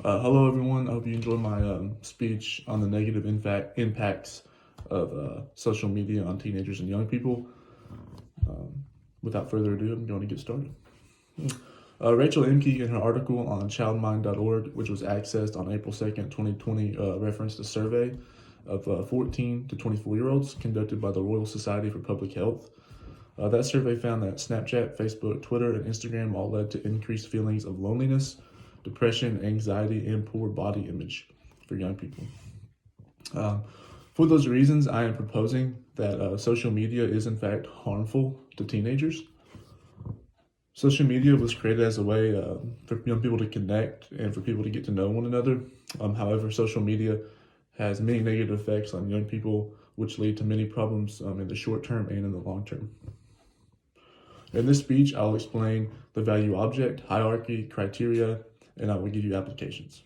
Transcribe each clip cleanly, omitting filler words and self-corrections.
Hello, everyone. I hope you enjoyed my speech on the negative impacts of social media on teenagers and young people. Without further ado, I'm going to get started. Rachel Emke, in her article on childmind.org, which was accessed on April 2nd, 2020, referenced a survey of 14 to 24-year-olds conducted by the Royal Society for Public Health. That survey found that Snapchat, Facebook, Twitter, and Instagram all led to increased feelings of loneliness, depression, anxiety, and poor body image for young people. For those reasons, I am proposing that social media is in fact harmful to teenagers. Social media was created as a way for young people to connect and for people to get to know one another. However, social media has many negative effects on young people, which lead to many problems in the short term and in the long term. In this speech, I'll explain the value object, hierarchy, criteria, and I will give you applications.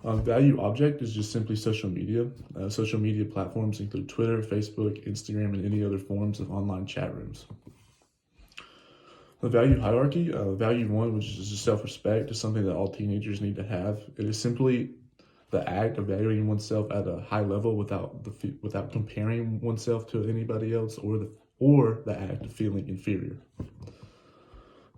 Value object is just simply social media. Social media platforms include Twitter, Facebook, Instagram, and any other forms of online chat rooms. The value hierarchy, value one, which is just self-respect, is something that all teenagers need to have. It is simply the act of valuing oneself at a high level without comparing oneself to anybody else, or the act of feeling inferior.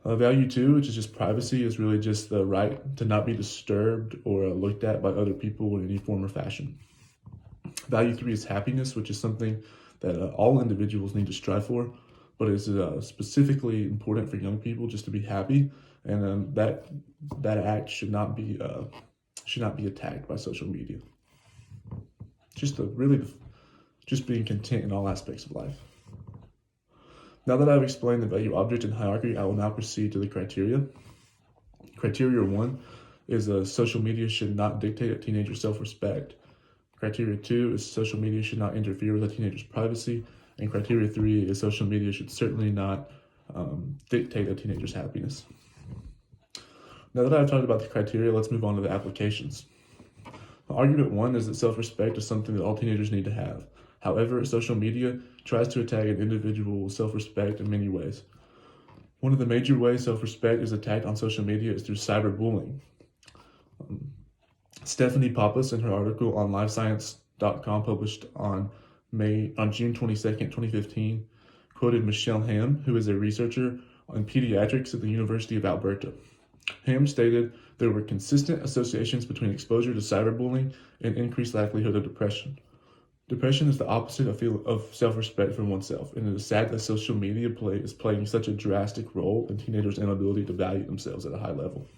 Value two, which is just privacy, is really just the right to not be disturbed or looked at by other people in any form or fashion. Value three is happiness, which is something that all individuals need to strive for, but is specifically important for young people just to be happy, and that act should not be attacked by social media. Just being content in all aspects of life. Now that I've explained the value object and hierarchy, I will now proceed to the criteria. Criteria one is social media should not dictate a teenager's self-respect. Criteria two is social media should not interfere with a teenager's privacy. And criteria three is social media should certainly not dictate a teenager's happiness. Now that I've talked about the criteria, let's move on to the applications. Argument one is that self-respect is something that all teenagers need to have. However, social media tries to attack an individual's self-respect in many ways. One of the major ways self-respect is attacked on social media is through cyberbullying. Stephanie Pappas, in her article on livescience.com published on June 22nd, 2015, quoted Michelle Ham, who is a researcher on pediatrics at the University of Alberta. Ham stated there were consistent associations between exposure to cyberbullying and increased likelihood of depression. Depression is the opposite of self-respect for oneself, and it is sad that social media is playing such a drastic role in teenagers' inability to value themselves at a high level.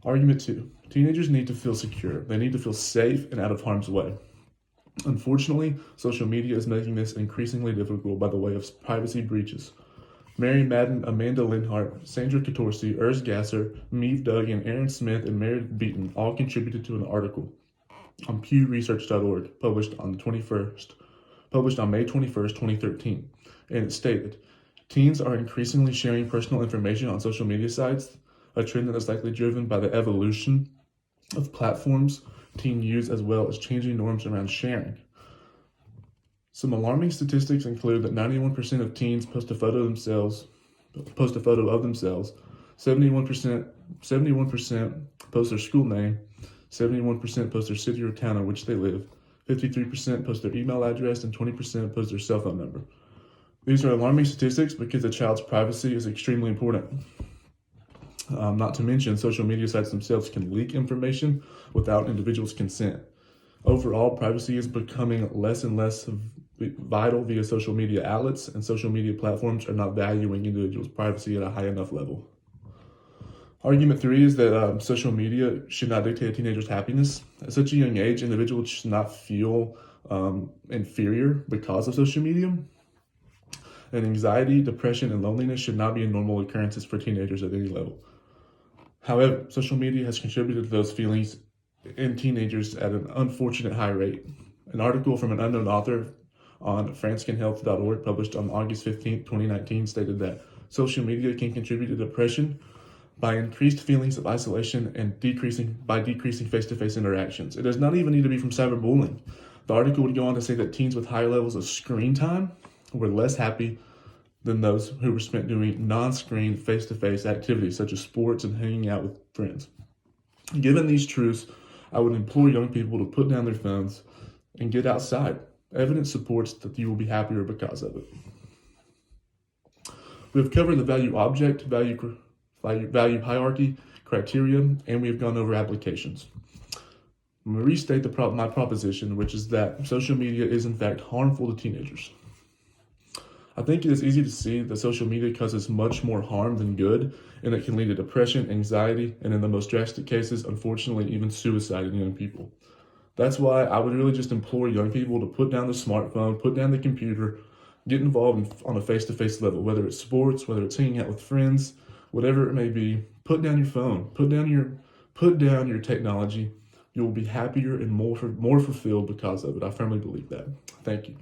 Argument two, teenagers need to feel secure. They need to feel safe and out of harm's way. Unfortunately, social media is making this increasingly difficult by the way of privacy breaches. Mary Madden, Amanda Linhart, Sandra Catorsi, Urs Gasser, Meave Duggan, Aaron Smith, and Meredith Beaton all contributed to an article on pewresearch.org published on May 21st, 2013. And it stated, teens are increasingly sharing personal information on social media sites, a trend that is likely driven by the evolution of platforms teen use as well as changing norms around sharing. Some alarming statistics include that 91% of teens post a photo of themselves, 71% post their school name, 71% post their city or town in which they live, 53% post their email address, and 20% post their cell phone number. These are alarming statistics because a child's privacy is extremely important. Not to mention, social media sites themselves can leak information without individuals' consent. Overall, privacy is becoming less and less vital via social media outlets, and social media platforms are not valuing individuals' privacy at a high enough level. Argument three is that social media should not dictate a teenager's happiness. At such a young age, individuals should not feel inferior because of social media. And anxiety, depression, and loneliness should not be normal occurrences for teenagers at any level. However, social media has contributed to those feelings in teenagers at an unfortunate high rate. An article from an unknown author on franskinhealth.org published on August 15, 2019 stated that social media can contribute to depression by increased feelings of isolation and decreasing face-to-face interactions. It does not even need to be from cyberbullying. The article would go on to say that teens with higher levels of screen time were less happy, than those who were spent doing non-screen face-to-face activities such as sports and hanging out with friends. Given these truths, I would implore young people to put down their phones and get outside. Evidence supports that you will be happier because of it. We have covered the value object, value hierarchy, criteria, and we have gone over applications. I'm going to restate my proposition, which is that social media is in fact harmful to teenagers. I think it is easy to see that social media causes much more harm than good, and it can lead to depression, anxiety, and in the most drastic cases, unfortunately, even suicide in young people. That's why I would really just implore young people to put down the smartphone, put down the computer, get involved on a face-to-face level, whether it's sports, whether it's hanging out with friends, whatever it may be. Put down your phone, put down your technology. You will be happier and more fulfilled because of it. I firmly believe that. Thank you.